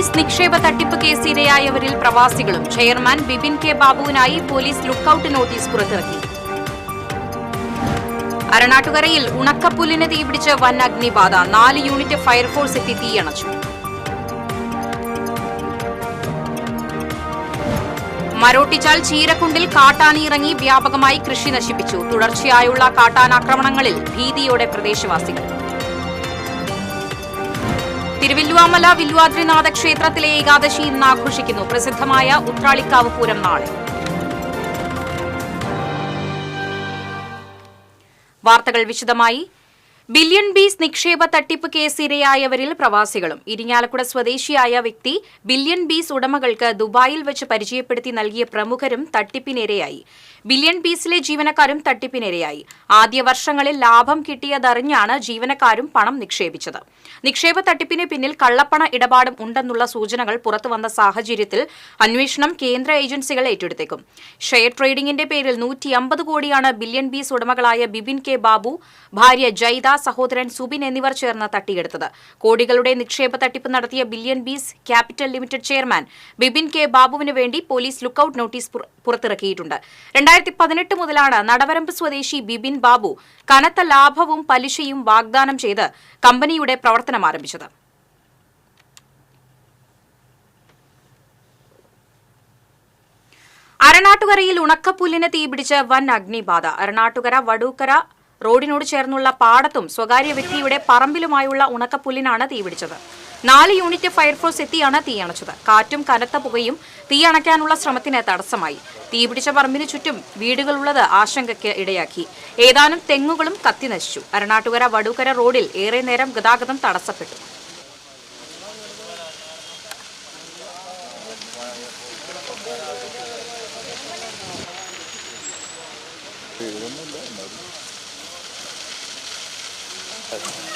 ബീസ് നിക്ഷേപ തട്ടിപ്പ് കേസ് ഇരയായവരിൽ പ്രവാസികളും. ചെയർമാൻ ബിബിൻ കെ ബാബുവിനായി പോലീസ് ലുക്കൌട്ട് നോട്ടീസ് പുറത്തിറക്കി. അരണാട്ടുകരയിൽ ഉണക്കപ്പുല്ലിന് തീപിടിച്ച് വൻ അഗ്നിബാധ. 4 യൂണിറ്റ് ഫയർഫോഴ്സ് എത്തി തീയണച്ചു. മരോട്ടിച്ചാൽ ചീരക്കുണ്ടിൽ കാട്ടാന ഇറങ്ങി വ്യാപകമായി കൃഷി നശിപ്പിച്ചു. തുടർച്ചയായുള്ള കാട്ടാനാക്രമണങ്ങളിൽ ഭീതിയോടെ പ്രദേശവാസികൾ. തിരുവില്ലുവാമല വില്വാദ്രിനാഥ ക്ഷേത്രത്തിലെ ഏകാദശി ഇന്ന് ആഘോഷിക്കുന്നു. പ്രസിദ്ധമായ ഉത്രാളിക്കാവ് പൂരം നാളെ. വാർത്തകൾ വിശദമായി. ബില്യൺ ബീസ് നിക്ഷേപ തട്ടിപ്പ് കേസ് ഇരയായവരിൽ പ്രവാസികളും. ഇരിങ്ങാലക്കുട സ്വദേശിയായ വ്യക്തി ബില്യൺ ബീസ് ഉടമകൾക്ക് ദുബായിൽ വെച്ച് പരിചയപ്പെടുത്തി നൽകിയ പ്രമുഖരും തട്ടിപ്പിനിരയായി. ബില്യൺ ബീസിലെ ജീവനക്കാരും തട്ടിപ്പിനിരയായി. ആദ്യ വർഷങ്ങളിൽ ലാഭം കിട്ടിയതറിഞ്ഞാണ് ജീവനക്കാരും പണം നിക്ഷേപിച്ചത്. നിക്ഷേപ തട്ടിപ്പിന് പിന്നിൽ കള്ളപ്പണ ഇടപാടും ഉണ്ടെന്നുള്ള സൂചനകൾ പുറത്തുവന്ന സാഹചര്യത്തിൽ അന്വേഷണം കേന്ദ്ര ഏജൻസികൾ ഏറ്റെടുത്തേക്കും. ഷെയർ ട്രേഡിംഗിന്റെ പേരിൽ 150 കോടിയാണ് ബില്യൺ ബീസ് ഉടമകളായ ബിബിൻ കെ ബാബു, ഭാര്യ ജൈദ, സഹോദരൻ സുബിൻ എന്നിവർ ചേർന്ന് തട്ടിയെടുത്തത്. കോടികളുടെ നിക്ഷേപ തട്ടിപ്പ് നടത്തിയ Billion Bees Capital Limited chairman Bibin K ബാബുവിന് വേണ്ടി പോലീസ് ലുക്കൌട്ട് നോട്ടീസ് പുറത്തിറക്കിയിട്ടുണ്ട്. 2018 മുതലാണ് നടവരമ്പ് സ്വദേശി ബിബിൻ ബാബു കനത്ത ലാഭവും പലിശയും വാഗ്ദാനം ചെയ്ത് കമ്പനിയുടെ പ്രവർത്തനം ആരംഭിച്ചത്. അരണാട്ടുകരയിൽ ഉണക്കപ്പുല്ലിന് തീപിടിച്ച് വൻ അഗ്നിബാധ. അരണാട്ടുകര വടൂക്കര റോഡിനോട് ചേർന്നുള്ള പാടത്തും സ്വകാര്യ വ്യക്തിയുടെ പറമ്പിലുമായുള്ള ഉണക്കപ്പുല്ലിനാണ് തീപിടിച്ചത്. 4 യൂണിറ്റ് ഫയർഫോഴ്സ് എത്തിയാണ് തീയണച്ചത്. കാറ്റും കനത്ത പുകയും തീയണയ്ക്കാനുള്ള ശ്രമത്തിന് തടസ്സമായി. തീപിടിച്ച പറമ്പിന് ചുറ്റും വീടുകളുള്ളത് ആശങ്കയ്ക്ക് ഇടയാക്കി. ഏതാനും തെങ്ങുകളും കത്തിനശിച്ചു. അരണാട്ടുകര വടൂക്കര റോഡിൽ ഏറെ നേരം ഗതാഗതം തടസ്സപ്പെട്ടു.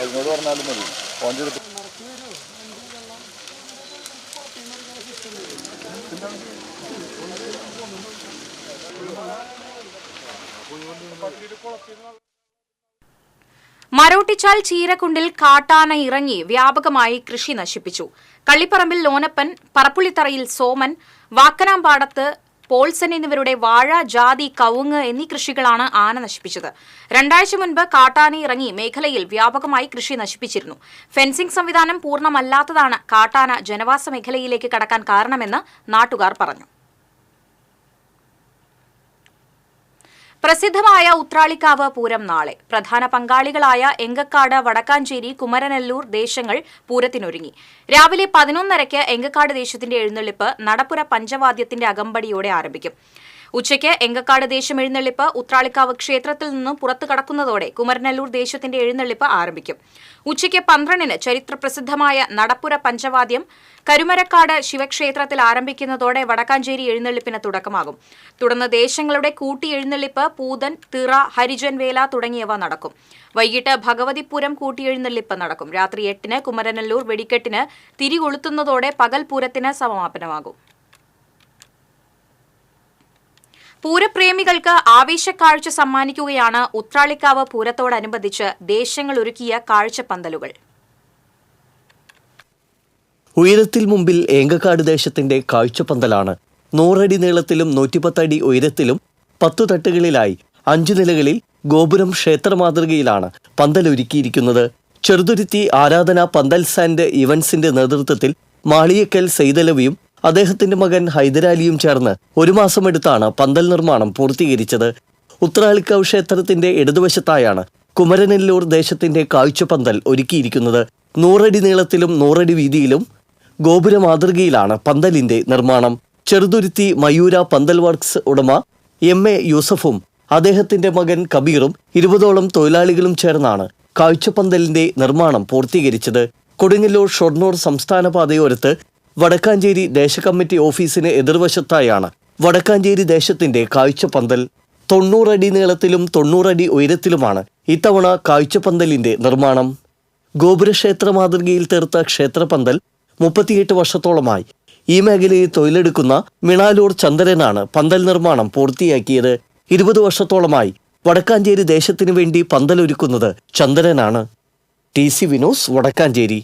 അതിനോട് പറഞ്ഞാലും മതി. മരോട്ടിച്ചാൽ ചീരക്കുണ്ടിൽ കാട്ടാന ഇറങ്ങി വ്യാപകമായി കൃഷി നശിപ്പിച്ചു. കള്ളിപ്പറമ്പിൽ ലോനപ്പൻ, പറപ്പുള്ളിത്തറയിൽ സോമൻ, വാക്കനാമ്പാടത്ത് പോൾസൺ എന്നിവരുടെ വാഴ, ജാതി, കവുങ്ങ് എന്നീ കൃഷികളാണ് ആന നശിപ്പിച്ചത്. 2 ആഴ്ച മുൻപ് കാട്ടാന ഇറങ്ങി മേഖലയിൽ വ്യാപകമായി കൃഷി നശിപ്പിച്ചിരുന്നു. ഫെൻസിംഗ് സംവിധാനം പൂർണ്ണമല്ലാത്തതാണ് കാട്ടാന ജനവാസ മേഖലയിലേക്ക് കടക്കാൻ കാരണമെന്ന് നാട്ടുകാർ പറഞ്ഞു. പ്രസിദ്ധമായ ഉത്രാളിക്കാവ് പൂരം നാളെ. പ്രധാന പങ്കാളികളായ എങ്കക്കാട്, വടക്കാഞ്ചേരി, കുമരനെല്ലൂർ ദേശങ്ങൾ പൂരത്തിനൊരുങ്ങി. രാവിലെ 11:30 എങ്കക്കാട് ദേശത്തിന്റെ എഴുന്നള്ളിപ്പ് നടപ്പുര പഞ്ചവാദ്യത്തിന്റെ അകമ്പടിയോടെ ആരംഭിക്കും. ഉച്ചയ്ക്ക് എങ്കക്കാട് ദേശം എഴുന്നള്ളിപ്പ് ഉത്രാളിക്കാവ് ക്ഷേത്രത്തിൽ നിന്നും പുറത്തു കടക്കുന്നതോടെ കുമരനെല്ലൂർ ദേശത്തിന്റെ എഴുന്നള്ളിപ്പ് ആരംഭിക്കും. ഉച്ചയ്ക്ക് 12-ന് ചരിത്രപ്രസിദ്ധമായ നടപ്പുര പഞ്ചവാദ്യം കരുമരക്കാട് ശിവക്ഷേത്രത്തിൽ ആരംഭിക്കുന്നതോടെ വടക്കാഞ്ചേരി എഴുന്നള്ളിപ്പിന് തുടക്കമാകും. തുടർന്ന് ദേശങ്ങളുടെ കൂട്ടി എഴുന്നള്ളിപ്പ്, പൂതൻ, തിറ, ഹരിജൻ വേല തുടങ്ങിയവ നടക്കും. വൈകിട്ട് ഭഗവതിപുരം കൂട്ടിയെഴുന്നള്ളിപ്പ് നടക്കും. രാത്രി 8-ന് കുമരനെല്ലൂർ വെടിക്കെട്ടിന് തിരികൊളുത്തുന്നതോടെ പകൽ പൂരത്തിന് സമാപനമാകും. പൂരപ്രേമികൾക്ക് ആവേശക്കാഴ്ച സമ്മാനിക്കുകയാണ് ഉത്രാളിക്കാവ് പൂരത്തോടനുബന്ധിച്ച് ദേശങ്ങൾ ഒരുക്കിയ കാഴ്ചപ്പന്തലുകൾ. ഉയരത്തിൽ മുമ്പിൽ ഏങ്കക്കാട് ദേശത്തിന്റെ കാഴ്ചപ്പന്തലാണ്. 100 അടി നീളത്തിലും 110 അടി ഉയരത്തിലും 10 തട്ടുകളിലായി 5 നിലകളിൽ ഗോപുരം ക്ഷേത്ര മാതൃകയിലാണ് പന്തലൊരുക്കിയിരിക്കുന്നത്. ചെറുതുരുത്തി ആരാധന പന്തൽസ് ആൻഡ് ഇവന്റ്സിന്റെ നേതൃത്വത്തിൽ മാളിയക്കൽ സൈതലവിയും അദ്ദേഹത്തിന്റെ മകൻ ഹൈദരാലിയും ചേർന്ന് 1 മാസമെടുത്താണ് പന്തൽ നിർമ്മാണം പൂർത്തീകരിച്ചത്. ഉത്രാളിക്കാവ് ക്ഷേത്രത്തിന്റെ ഇടതുവശത്തായാണ് കുമരനെല്ലൂർ ദേശത്തിന്റെ കാഴ്ചപ്പന്തൽ ഒരുക്കിയിരിക്കുന്നത്. 100 അടി നീളത്തിലും 100 അടി വീതിയിലും ഗോപുര മാതൃകയിലാണ് പന്തലിന്റെ നിർമ്മാണം. ചെറുതുരുത്തി മയൂര പന്തൽ വർക്ക്സ് ഉടമ MA യൂസഫും അദ്ദേഹത്തിന്റെ മകൻ കബീറും 20ഓളം തൊഴിലാളികളും ചേർന്നാണ് കാഴ്ചപ്പന്തലിന്റെ നിർമ്മാണം പൂർത്തീകരിച്ചത്. കൊടുങ്ങല്ലൂർ ഷൊർണൂർ സംസ്ഥാന പാതയോരത്ത് വടക്കാഞ്ചേരി ദേശകമ്മിറ്റി ഓഫീസിന് എതിർവശത്തായാണ് വടക്കാഞ്ചേരി ദേശത്തിന്റെ കാഴ്ചപ്പന്തൽ. 90 അടി നീളത്തിലും 90 അടി ഉയരത്തിലുമാണ് ഇത്തവണ കാഴ്ചപ്പന്തലിന്റെ നിർമ്മാണം. ഗോപുരക്ഷേത്ര മാതൃകയിൽ തീർത്ത ക്ഷേത്രപന്തൽ 38 വർഷത്തോളമായി ഈ മേഖലയിൽ തൊഴിലെടുക്കുന്ന മിണാലൂർ ചന്ദ്രനാണ് പന്തൽ നിർമ്മാണം പൂർത്തിയാക്കിയത്. 20 വർഷത്തോളമായി വടക്കാഞ്ചേരി ദേശത്തിനു വേണ്ടി പന്തലൊരുക്കുന്നത് ചന്ദ്രനാണ്. TC വിനോസ്, വടക്കാഞ്ചേരി.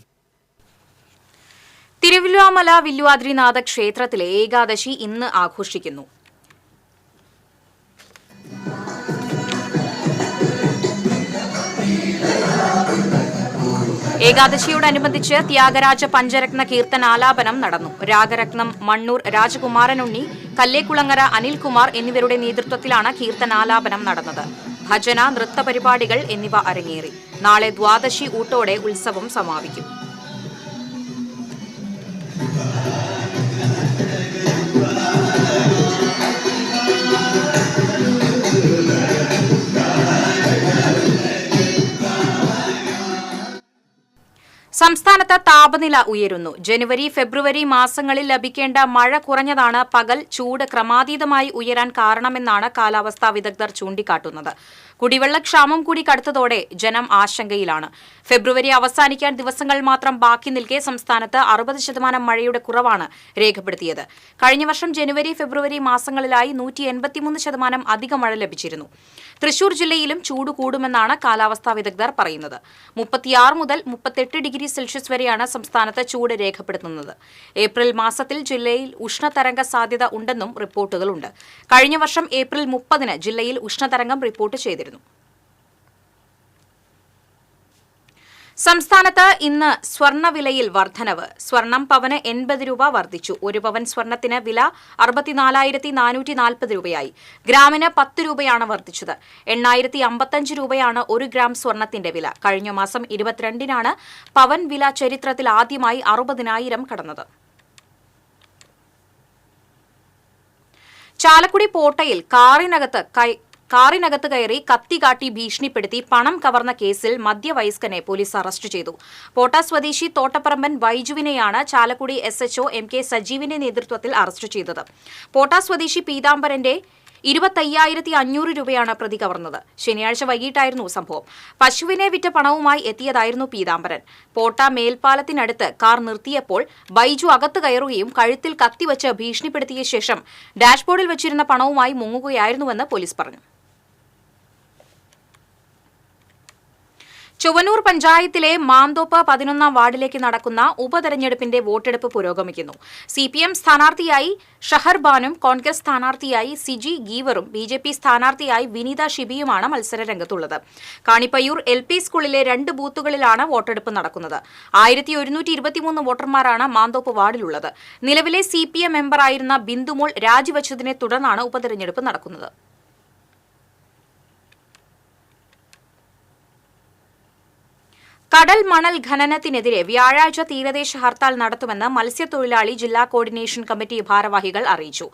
തിരുവല്ലാമല വില്ലുവാദ്രിനാഥ ക്ഷേത്രത്തിലെ ഏകാദശി ഇന്ന് ആഘോഷിക്കുന്നു. ഏകാദശിയോടനുബന്ധിച്ച് ത്യാഗരാജ പഞ്ചരത്ന കീർത്തനാലാപനം നടന്നു. രാഗരത്നം മണ്ണൂർ രാജകുമാരനുണ്ണി, കല്ലേക്കുളങ്ങര അനിൽകുമാർ എന്നിവരുടെ നേതൃത്വത്തിലാണ് കീർത്തനാലാപനം നടന്നത്. ഭജന, നൃത്ത പരിപാടികൾ എന്നിവ അരങ്ങേറി. നാളെ ദ്വാദശി ഊട്ടോടെ ഉത്സവം സമാപിക്കും. സംസ്ഥാനത്ത് താപനില ഉയരുന്നു. ജനുവരി, ഫെബ്രുവരി മാസങ്ങളിൽ ലഭിക്കേണ്ട മഴ കുറഞ്ഞതാണ് പകൽ ചൂട് ക്രമാതീതമായി ഉയരാൻ കാരണമെന്നാണ് കാലാവസ്ഥാ വിദഗ്ധർ ചൂണ്ടിക്കാട്ടുന്നത്. കുടിവെള്ളക്ഷാമം കൂടി കടുത്തതോടെ ജനം ആശങ്കയിലാണ്. ഫെബ്രുവരി അവസാനിക്കാൻ ദിവസങ്ങൾ മാത്രം ബാക്കി നിൽക്കെ സംസ്ഥാനത്ത് 60% മഴയുടെ കുറവാണ് രേഖപ്പെടുത്തിയത്. കഴിഞ്ഞ വർഷം ജനുവരി, ഫെബ്രുവരി മാസങ്ങളിലായി 183% അധിക മഴ ലഭിച്ചിരുന്നു. തൃശൂർ ജില്ലയിലും ചൂട് കൂടുമെന്നാണ് കാലാവസ്ഥാ വിദഗ്ധർ പറയുന്നത്. 36 മുതൽ 38 ഡിഗ്രി സെൽഷ്യസ് വരെയാണ് സംസ്ഥാനത്ത് ചൂട് രേഖപ്പെടുത്തുന്നത്. ഏപ്രിൽ മാസത്തിൽ ജില്ലയിൽ ഉഷ്ണതരംഗ സാധ്യത ഉണ്ടെന്നും റിപ്പോർട്ടുകളുണ്ട്. കഴിഞ്ഞ വർഷം ഏപ്രിൽ 30-ന് ജില്ലയിൽ ഉഷ്ണതരംഗം റിപ്പോർട്ട് ചെയ്തിരുന്നു. സംസ്ഥാനത്ത് ഇന്ന് സ്വർണ്ണവിലയിൽ വർധനവ്. സ്വർണം പവന് 80 രൂപ വർദ്ധിച്ചു. ഒരു പവൻ സ്വർണത്തിന് വില 64,440 രൂപയായി. ഗ്രാമിന് 10 രൂപയാണ് വർദ്ധിച്ചത്. 8,055 രൂപയാണ് ഒരു ഗ്രാം സ്വർണത്തിന്റെ വില. കഴിഞ്ഞ മാസം 22-നാണ് പവൻ വില ചരിത്രത്തിൽ ആദ്യമായി 60,000 കടന്നത്. ചാലക്കുടി പോട്ടയിൽ കാറിനകത്ത് കയറി കത്തികാട്ടി ഭീഷണിപ്പെടുത്തി പണം കവർന്ന കേസിൽ മധ്യവയസ്കനെ പോലീസ് അറസ്റ്റ് ചെയ്തു. പോട്ട സ്വദേശി തോട്ടപ്പറമ്പൻ ബൈജുവിനെയാണ് ചാലക്കുടി SHO MK സജീവിന്റെ നേതൃത്വത്തിൽ അറസ്റ്റ് ചെയ്തത്. പോട്ട സ്വദേശി പീതാംബരന്റെ 25,500 രൂപയാണ് പ്രതി കവർന്നത്. ശനിയാഴ്ച വൈകിട്ടായിരുന്നു സംഭവം. പശുവിനെ വിറ്റ പണവുമായി എത്തിയതായിരുന്നു പീതാംബരൻ. പോട്ട മേൽപ്പാലത്തിനടുത്ത് കാർ നിർത്തിയപ്പോൾ ബൈജു അകത്ത് കയറുകയും കഴുത്തിൽ കത്തിവച്ച് ഭീഷണിപ്പെടുത്തിയ ശേഷം ഡാഷ്ബോർഡിൽ വച്ചിരുന്ന പണവുമായി മുങ്ങുകയായിരുന്നുവെന്ന് പോലീസ് പറഞ്ഞു. ചൊവ്വന്നൂർ പഞ്ചായത്തിലെ മാന്തോപ്പ് 11-ാം വാർഡിലേക്ക് നടക്കുന്ന ഉപതെരഞ്ഞെടുപ്പിന്റെ വോട്ടെടുപ്പ് പുരോഗമിക്കുന്നു. CPM സ്ഥാനാർത്ഥിയായി ഷഹർ ബാനും കോൺഗ്രസ് സ്ഥാനാർത്ഥിയായി സിജി ഗീവറും BJP സ്ഥാനാർത്ഥിയായി വിനീത ഷിബിയുമാണ് മത്സരരംഗത്തുള്ളത്. കാണിപ്പയ്യൂർ LP സ്കൂളിലെ 2 ബൂത്തുകളിലാണ് വോട്ടെടുപ്പ് നടക്കുന്നത്. 1123 വോട്ടർമാരാണ് മാന്തോപ്പ് വാർഡിലുള്ളത്. നിലവിലെ CPM മെമ്പറായിരുന്ന ബിന്ദുമോൾ രാജിവച്ചതിനെ തുടർന്നാണ് ഉപതെരഞ്ഞെടുപ്പ് നടക്കുന്നത്. കടൽ മണൽ ഖനനത്തിനെതിരെ വ്യാഴാഴ്ച തീരദേശ ഹർത്താൽ നടത്തുമെന്ന് മത്സ്യത്തൊഴിലാളി ജില്ലാ കോർഡിനേഷൻ കമ്മിറ്റി ഭാരവാഹികൾ അറിയിച്ചു.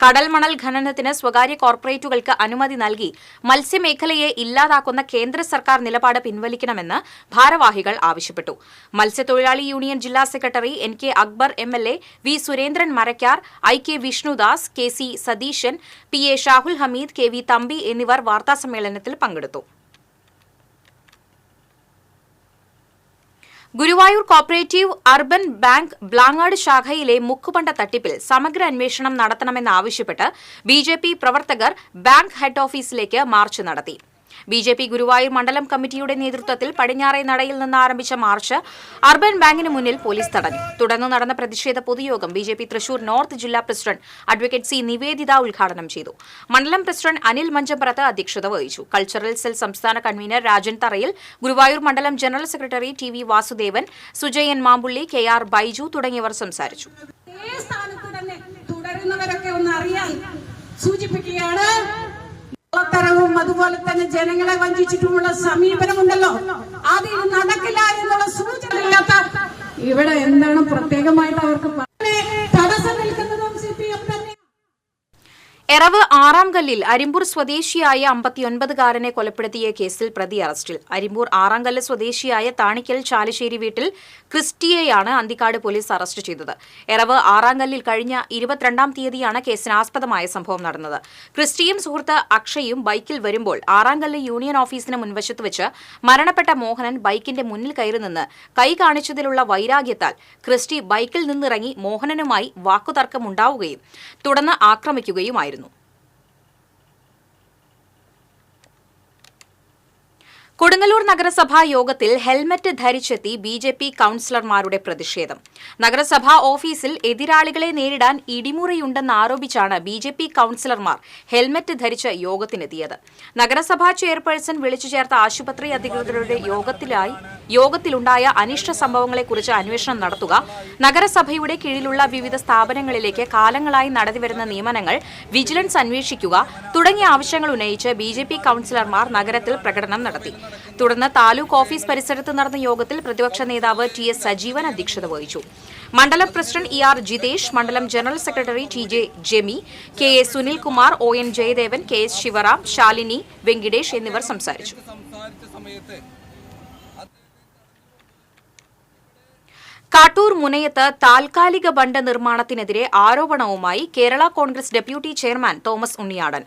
കടൽ മണൽ ഖനനത്തിന് സ്വകാര്യ കോർപ്പറേറ്റുകൾക്ക് അനുമതി നൽകി മത്സ്യമേഖലയെ ഇല്ലാതാക്കുന്ന കേന്ദ്ര സർക്കാർ നിലപാട് പിൻവലിക്കണമെന്ന് ഭാരവാഹികൾ ആവശ്യപ്പെട്ടു. മത്സ്യത്തൊഴിലാളി യൂണിയൻ ജില്ലാ secretary NK Akbar MLA, V Surendran Marakkar, IK Vishnudas, KC Satheesan, PA Shahul Hameed, KV Thampi എന്നിവർ വാർത്താസമ്മേളനത്തിൽ പങ്കെടുത്തു. Guruvayur cooperative urban bank Blangad ശാഖയിലെ മുക്കുപണ്ട തട്ടിപ്പിൽ സമഗ്ര അന്വേഷണം നടത്തണമെന്നാവശ്യപ്പെട്ട് BJP പ്രവർത്തകർ ബാങ്ക് ഹെഡ് ഓഫീസിലേക്ക് മാർച്ച് നടത്തി. BJP ഗുരുവായൂർ മണ്ഡലം കമ്മിറ്റിയുടെ നേതൃത്വത്തിൽ പടിഞ്ഞാറേ നടയിൽ നിന്ന് ആരംഭിച്ച മാർച്ച് അർബൻ ബാങ്കിന് മുന്നിൽ പോലീസ് തടഞ്ഞു. തുടർന്ന് നടന്ന പ്രതിഷേധ പൊതുയോഗം BJP തൃശൂർ നോർത്ത് ജില്ലാ പ്രസിഡന്റ് അഡ്വക്കേറ്റ് C നിവേദിത ഉദ്ഘാടനം ചെയ്തു. മണ്ഡലം പ്രസിഡന്റ് അനിൽ മഞ്ചമ്പറത്ത് അധ്യക്ഷത വഹിച്ചു. കൾച്ചറൽ സെൽ സംസ്ഥാന കൺവീനർ രാജൻ തറയിൽ, ഗുരുവായൂർ മണ്ഡലം general secretary TV Vasudevan, Sujayan Mampully, KR Baiju തുടങ്ങിയവർ സംസാരിച്ചു. വും അതുപോലെ തന്നെ ജനങ്ങളെ വഞ്ചിച്ചിട്ടുമുള്ള സമീപനമുണ്ടല്ലോ, അത് നടക്കില്ല എന്നുള്ള സൂചനയില്ലാത്ത ഇവിടെ എന്താണ് പ്രത്യേകമായിട്ട് അവർക്ക് തടസ്സം നിൽക്കുന്നതും CPM തന്നെ. എറവ് ആറാംകല്ലിൽ അരിമ്പൂർ സ്വദേശിയായ 59-കാരനെ കൊലപ്പെടുത്തിയ കേസിൽ പ്രതി അറസ്റ്റിൽ. അരിമ്പൂർ ആറാംകല്ല് സ്വദേശിയായ താണിക്കൽ ചാലിശ്ശേരി വീട്ടിൽ ക്രിസ്റ്റിയെയാണ് അന്തിക്കാട് പോലീസ് അറസ്റ്റ് ചെയ്തത്. എറവ് ആറാംകല്ലിൽ കഴിഞ്ഞ 22-ാം തീയതിയാണ് കേസിനാസ്പദമായ സംഭവം നടന്നത്. ക്രിസ്റ്റിയും സുഹൃത്ത് അക്ഷയും ബൈക്കിൽ വരുമ്പോൾ ആറാംകല്ല് യൂണിയൻ ഓഫീസിന് മുൻവശത്ത് വെച്ച് മരണപ്പെട്ട മോഹനൻ ബൈക്കിന്റെ മുന്നിൽ കയറി നിന്ന് കൈ കാണിച്ചതിലുള്ള വൈരാഗ്യത്താൽ ക്രിസ്റ്റി ബൈക്കിൽ നിന്നിറങ്ങി മോഹനനുമായി വാക്കുതർക്കമുണ്ടാവുകയും തുടർന്ന് ആക്രമിക്കുകയുമായിരുന്നു. കൊടുങ്ങല്ലൂർ നഗരസഭാ യോഗത്തിൽ ഹെൽമറ്റ് ധരിച്ചെത്തി ബി.ജെ.പി. കൌൺസിലർമാരുടെ പ്രതിഷേധം. നഗരസഭാ ഓഫീസിൽ എതിരാളികളെ നേരിടാൻ ഇടിമുറിയുണ്ടെന്ന് ആരോപിച്ചാണ് ബി.ജെ.പി. കൌൺസിലർമാർ ഹെൽമറ്റ് ധരിച്ച് യോഗത്തിനെത്തിയത്. നഗരസഭാ ചെയർപേഴ്സൺ വിളിച്ചു ചേർത്ത ആശുപത്രി അധികൃതരുടെ യോഗത്തിലുണ്ടായ അനിഷ്ട സംഭവങ്ങളെക്കുറിച്ച് അന്വേഷണം നടത്തുക, നഗരസഭയുടെ കീഴിലുള്ള വിവിധ സ്ഥാപനങ്ങളിലേക്ക് കാലങ്ങളായി നടത്തിവരുന്ന നിയമനങ്ങൾ വിജിലൻസ് അന്വേഷിക്കുക തുടങ്ങിയ ആവശ്യങ്ങൾ ഉന്നയിച്ച് ബി.ജെ.പി. കൌൺസിലർമാർ നഗരത്തിൽ പ്രകടനം നടത്തി. തുടർന്ന് താലൂക്ക് ഓഫീസ് പരിസരത്ത് നടന്ന യോഗത്തിൽ പ്രതിപക്ഷ നേതാവ് ടി.എസ്. സജീവൻ അധ്യക്ഷത വഹിച്ചു. മണ്ഡലം പ്രസിഡന്റ് ഇ.ആർ. ജിതേഷ്, മണ്ഡലം general secretary T J. Jemi, K A. Sunilkumar, O N. Jayadevan, K S. Sivaram, Shalini, Venkitesh എന്നിവർ സംസാരിച്ചു. കാട്ടൂർ മുനയത്ത് താൽക്കാലിക ബണ്ട് നിർമ്മാണത്തിനെതിരെ ആരോപണവുമായി Kerala Congress deputy chairman Thomas Unniyadan.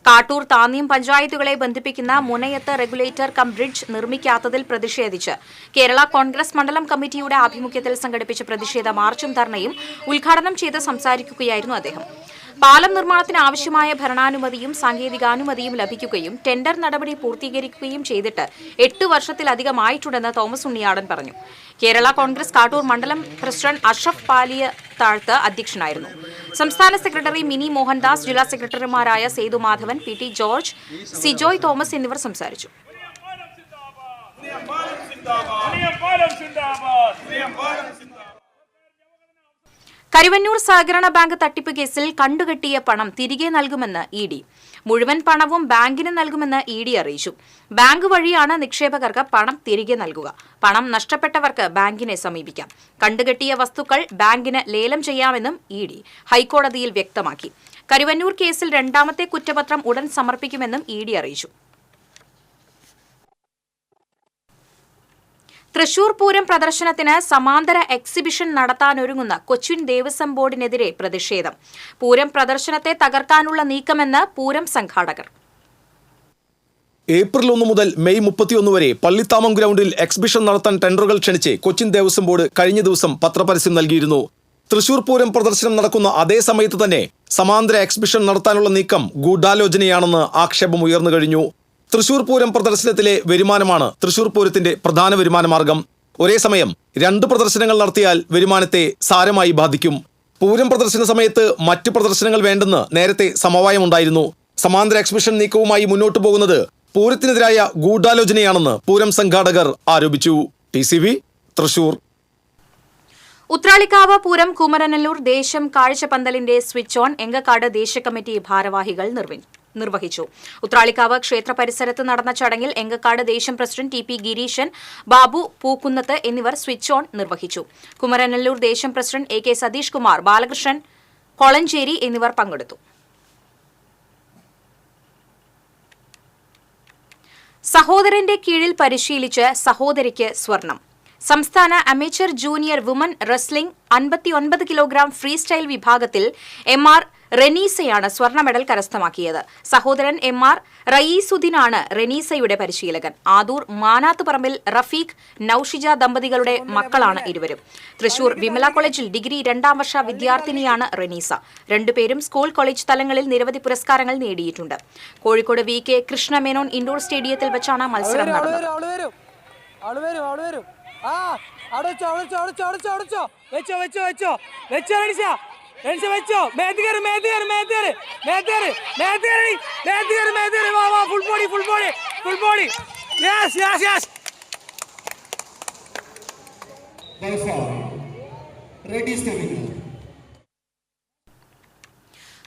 Kattoor Thanyam പഞ്ചായത്തുകളെ ബന്ധിപ്പിക്കുന്ന മുനയത്ത് റെഗുലേറ്റർ കം ബ്രിഡ്ജ് നിർമ്മിക്കാത്തതിൽ പ്രതിഷേധിച്ച് കേരള കോൺഗ്രസ് മണ്ഡലം കമ്മിറ്റിയുടെ ആഭിമുഖ്യത്തിൽ സംഘടിപ്പിച്ച പ്രതിഷേധ മാർച്ചും ധർണയും ഉദ്ഘാടനം ചെയ്ത് സംസാരിക്കുകയായിരുന്നു അദ്ദേഹം. പാലം നിർമ്മാണത്തിന് ആവശ്യമായ ഭരണാനുമതിയും സാങ്കേതികാനുമതിയും ലഭിക്കുകയും ടെൻഡർ നടപടി പൂർത്തീകരിക്കുകയും ചെയ്തിട്ട് 8 വർഷത്തിലധികമായിട്ടുണ്ടെന്ന് തോമസ് ഉണ്ണിയാടൻ പറഞ്ഞു. കേരള കോൺഗ്രസ് കാട്ടൂർ മണ്ഡലം പ്രസിഡന്റ് അഷ്റഫ് പാലിയ താഴ്ത്ത് അധ്യക്ഷനായിരുന്നു. സംസ്ഥാന സെക്രട്ടറി മിനി മോഹൻദാസ്, ജില്ലാ സെക്രട്ടറിമാരായ Sethu Madhavan, P T George, Sijoy Thomas എന്നിവർ സംസാരിച്ചു. കരുവന്നൂർ സഹകരണ ബാങ്ക് തട്ടിപ്പ് കേസിൽ കണ്ടുകെട്ടിയ പണം തിരികെ നൽകുമെന്ന് ഇ.ഡി. മുഴുവൻ പണവും ബാങ്കിന് നൽകുമെന്ന് ഇ.ഡി. അറിയിച്ചു. ബാങ്ക് വഴിയാണ് നിക്ഷേപകർക്ക് പണം തിരികെ നൽകുക. പണം നഷ്ടപ്പെട്ടവർക്ക് ബാങ്കിനെ സമീപിക്കാം. കണ്ടുകെട്ടിയ വസ്തുക്കൾ ബാങ്കിന് ലേലം ചെയ്യാമെന്നും ഇ.ഡി. ഹൈക്കോടതിയിൽ വ്യക്തമാക്കി. കരുവന്നൂർ കേസിൽ 2ാമത്തെ കുറ്റപത്രം ഉടൻ സമർപ്പിക്കുമെന്നും ഇ.ഡി. അറിയിച്ചു. തൃശൂർ പൂരം പ്രദർശനത്തിന് സമാന്തര എക്സിബിഷൻ നടത്താനൊരുങ്ങുന്ന കൊച്ചിൻ ദേവസ്വം ബോർഡിനെതിരെ പ്രതിഷേധം. പൂരം പ്രദർശനത്തെ തകർക്കാനുള്ള നീക്കമെന്ന് പൂരം സംഘാടകർ. ഏപ്രിൽ 1 മുതൽ മെയ് 31 വരെ പള്ളിത്താമം ഗ്രൗണ്ടിൽ എക്സിബിഷൻ നടത്താൻ ടെൻഡറുകൾ ക്ഷണിച്ച് കൊച്ചിൻ ദേവസ്വം ബോർഡ് കഴിഞ്ഞ ദിവസം പത്രപരസ്യം നൽകിയിരുന്നു. തൃശൂർ പൂരം പ്രദർശനം നടക്കുന്ന അതേ സമയത്ത് തന്നെ സമാന്തര എക്സിബിഷൻ നടത്താനുള്ള നീക്കം ഗൂഢാലോചനയാണെന്ന് ആക്ഷേപം ഉയർന്നു കഴിഞ്ഞു. തൃശൂർ പൂരം പ്രദർശനത്തിലെ വരുമാനമാണ് തൃശൂർ പൂരത്തിന്റെ പ്രധാന വരുമാനമാർഗം. ഒരേ സമയം 2 പ്രദർശനങ്ങൾ നടത്തിയാൽ വരുമാനത്തെ സാരമായി ബാധിക്കും. പൂരം പ്രദർശന സമയത്ത് മറ്റ് പ്രദർശനങ്ങൾ വേണ്ടെന്ന് നേരത്തെ സമവായമുണ്ടായിരുന്നു. സമാന്തര എക്സിബിഷൻ നീക്കവുമായി മുന്നോട്ടു പോകുന്നത് പൂരത്തിനെതിരായ ഗൂഢാലോചനയാണെന്ന് പൂരം സംഘാടകർ ആരോപിച്ചു. TCV തൃശൂർ. ഉത്രാളിക്കാവ് പൂരം കുമരനല്ലൂർ ദേശം കാഴ്ചപന്തലിന്റെ സ്വിച്ച് ഓൺ എങ്കക്കാട് ദേശീയ കമ്മിറ്റി ഭാരവാഹികൾ നിർവഹിച്ചു. ഉത്രാളിക്കാവ് ക്ഷേത്ര പരിസരത്ത് നടന്ന ചടങ്ങിൽ എങ്കക്കാട് ദേശം പ്രസിഡന്റ് ടി.പി. ഗിരീശൻ, ബാബു പൂക്കുന്നത്ത് എന്നിവർ സ്വിച്ച് ഓൺ നിർവഹിച്ചു. കുമരനല്ലൂർ ദേശം പ്രസിഡന്റ് A.K. സതീഷ് കുമാർ, ബാലകൃഷ്ണൻ കൊളഞ്ചേരി എന്നിവർ പങ്കെടുത്തു. സഹോദരന്റെ കീഴിൽ പരിശീലിച്ച് സഹോദരിക്ക് സ്വർണം. സംസ്ഥാന amateur junior woman wrestling 59 kilogram free style വിഭാഗത്തിൽ എം.ആർ. റെനീസയാണ് സ്വർണ്ണ മെഡൽ കരസ്ഥമാക്കിയത്. സഹോദരൻ എം.ആർ. റയീസുദ്ദീനാണ് റെനീസയുടെ പരിശീലകൻ. ആദൂർ മാനാത്തുപറമ്പിൽ റഫീഖ്, നൌഷിജ ദമ്പതികളുടെ മക്കളാണ് ഇരുവരും. തൃശൂർ വിമല കോളേജിൽ ഡിഗ്രി 2ാം വർഷ വിദ്യാർത്ഥിനിയാണ് റെനീസ. രണ്ടുപേരും സ്കൂൾ കോളേജ് തലങ്ങളിൽ നിരവധി പുരസ്കാരങ്ങൾ നേടിയിട്ടുണ്ട്. കോഴിക്കോട് VK കൃഷ്ണമേനോൻ ഇൻഡോർ സ്റ്റേഡിയത്തിൽ വെച്ചാണ് മത്സരം നടന്നത്.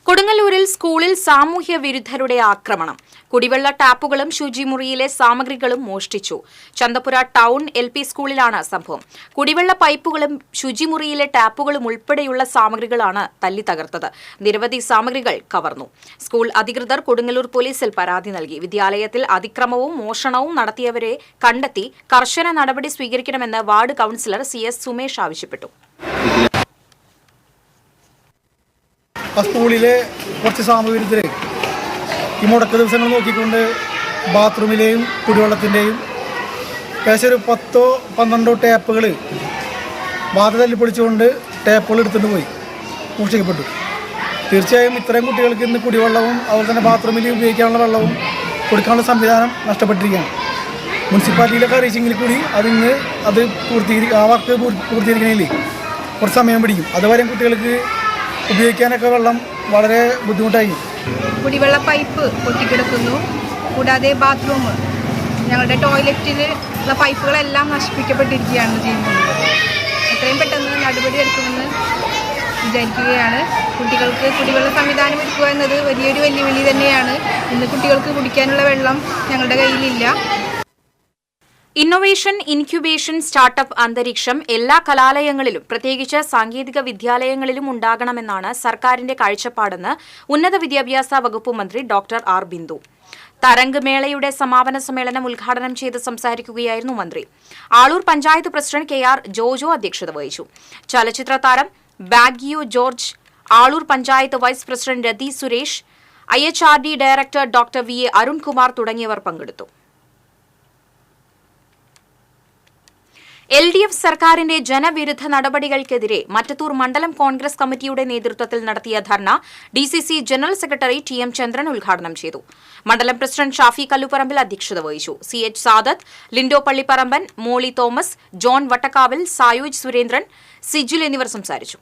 കൊടുങ്ങല്ലൂരിൽ സ്കൂളിൽ സാമൂഹ്യ വിരുദ്ധരുടെ ആക്രമണം. കുടിവെള്ള ടാപ്പുകളും ശുചിമുറിയിലെ സാമഗ്രികളും മോഷ്ടിച്ചു. ചന്തപുര ടൗൺ LP സ്കൂളിലാണ് സംഭവം. കുടിവെള്ള പൈപ്പുകളും ശുചിമുറിയിലെ ടാപ്പുകളും ഉൾപ്പെടെയുള്ള സാമഗ്രികളാണ് തല്ലി തകർത്തത്. നിരവധി സാമഗ്രികൾ കവർന്നു. സ്കൂൾ അധികൃതർ കൊടുങ്ങല്ലൂർ പോലീസിൽ പരാതി നൽകി. വിദ്യാലയത്തിൽ അതിക്രമവും മോഷണവും നടത്തിയവരെ കണ്ടെത്തി കർശന നടപടി സ്വീകരിക്കണമെന്ന് വാർഡ് കൌൺസിലർ CS സുമേഷ് ആവശ്യപ്പെട്ടു. സ്കൂളിലെ കുറച്ച് സാമൂഹ്യത്തിലെ ഈ മുടക്ക ദിവസങ്ങൾ നോക്കിക്കൊണ്ട് ബാത്റൂമിലെയും കുടിവെള്ളത്തിൻ്റെയും ഏകദേശം ഒരു 10-12 ടാപ്പുകൾ ബാധ തല്ലിപ്പൊളിച്ചുകൊണ്ട് ടാപ്പുകൾ എടുത്തുകൊണ്ട് പോയി മോഷ്ടിക്കപ്പെട്ടു. തീർച്ചയായും ഇത്തരം കുട്ടികൾക്ക് ഇന്ന് കുടിവെള്ളവും അതുപോലെ തന്നെ ബാത്റൂമിൽ ഉപയോഗിക്കാനുള്ള വെള്ളവും കൊടുക്കാനുള്ള സംവിധാനം നഷ്ടപ്പെട്ടിരിക്കുകയാണ്. മുനിസിപ്പാലിറ്റിയിലൊക്കെ അറിയിച്ചെങ്കിൽ കൂടി അത് വർക്ക് പൂർത്തീകരിക്കണമെങ്കിൽ കുറച്ച് സമയം പിടിക്കും. അതുവരെ കുട്ടികൾക്ക് ഉപയോഗിക്കാനൊക്കെ വെള്ളം വളരെ ബുദ്ധിമുട്ടായി. കുടിവെള്ള പൈപ്പ് പൊട്ടിക്കിടക്കുന്നു. കൂടാതെ ബാത്റൂം, ഞങ്ങളുടെ ടോയ്ലറ്റിലുള്ള പൈപ്പുകളെല്ലാം നശിപ്പിക്കപ്പെട്ടിരിക്കുകയാണ് ചെയ്യുന്നത്. എത്രയും പെട്ടെന്ന് നടപടി എടുക്കുമെന്ന് വിചാരിക്കുകയാണ്. കുട്ടികൾക്ക് കുടിവെള്ള സംവിധാനം ഒരുക്കുക എന്നത് വലിയൊരു വെല്ലുവിളി തന്നെയാണ്. ഇന്ന് കുട്ടികൾക്ക് കുടിക്കാനുള്ള വെള്ളം ഞങ്ങളുടെ കയ്യിലില്ല. ഇന്നൊവേഷൻ, ഇൻക്യുബേഷൻ, സ്റ്റാർട്ടപ്പ് അന്തരീക്ഷം എല്ലാ കലാലയങ്ങളിലും പ്രത്യേകിച്ച് സാങ്കേതിക വിദ്യാലയങ്ങളിലും ഉണ്ടാകണമെന്നാണ് സർക്കാരിന്റെ കാഴ്ചപ്പാടെന്ന് ഉന്നത വിദ്യാഭ്യാസ വകുപ്പ് മന്ത്രി ഡോക്ടർ ആർ ബിന്ദു. തരംഗ് മേളയുടെ സമാപന സമ്മേളനം ഉദ്ഘാടനം ചെയ്ത് സംസാരിക്കുകയായിരുന്നു മന്ത്രി. Aloor panchayat president K R. ജോജോ അധ്യക്ഷത വഹിച്ചു. ചലച്ചിത്ര താരം Bagio George, Aloor panchayat vice president Rathi Suresh, IHRD director doctor V A. Arunkumar തുടങ്ങിയവർ പങ്കെടുത്തു. LDF സർക്കാരിന്റെ ജനവിരുദ്ധ നടപടികൾക്കെതിരെ മറ്റത്തൂർ മണ്ഡലം കോൺഗ്രസ് കമ്മിറ്റിയുടെ നേതൃത്വത്തിൽ നടത്തിയ ധർണ DCC ജനറൽ സെക്രട്ടറി TM ചന്ദ്രൻ ഉദ്ഘാടനം ചെയ്തു. മണ്ഡലം പ്രസിഡന്റ് ഷാഫി കല്ലുപറമ്പിൽ അധ്യക്ഷത വഹിച്ചു. CH Sadath, Lindo Pallipparamban, Molly Thomas, John Vattakkavil, Sayooj Surendran, Sijil എന്നിവർ സംസാരിച്ചു.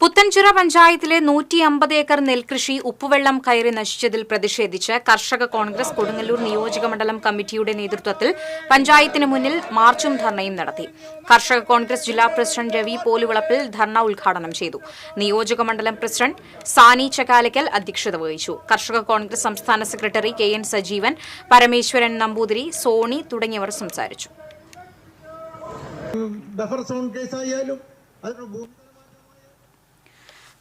പുത്തൻചിറ പഞ്ചായത്തിലെ 150 ഏക്കർ നെൽകൃഷി ഉപ്പുവെള്ളം കയറി നശിച്ചതിൽ പ്രതിഷേധിച്ച് കർഷക കോൺഗ്രസ് കൊടുങ്ങല്ലൂർ നിയോജക മണ്ഡലം കമ്മിറ്റിയുടെ നേതൃത്വത്തിൽ പഞ്ചായത്തിന് മുന്നിൽ മാർച്ചും ധർണയും നടത്തി. കർഷക കോൺഗ്രസ് ജില്ലാ പ്രസിഡന്റ് രവി പോലുവിളപ്പിൽ ധർണ ഉദ്ഘാടനം ചെയ്തു. നിയോജക മണ്ഡലം പ്രസിഡന്റ് സാനി ചക്കാലക്കൽ അധ്യക്ഷത വഹിച്ചു. കർഷക കോൺഗ്രസ് സംസ്ഥാന സെക്രട്ടറി KN സജീവൻ, പരമേശ്വരൻ നമ്പൂതിരി, സോണി തുടങ്ങിയവർ സംസാരിച്ചു.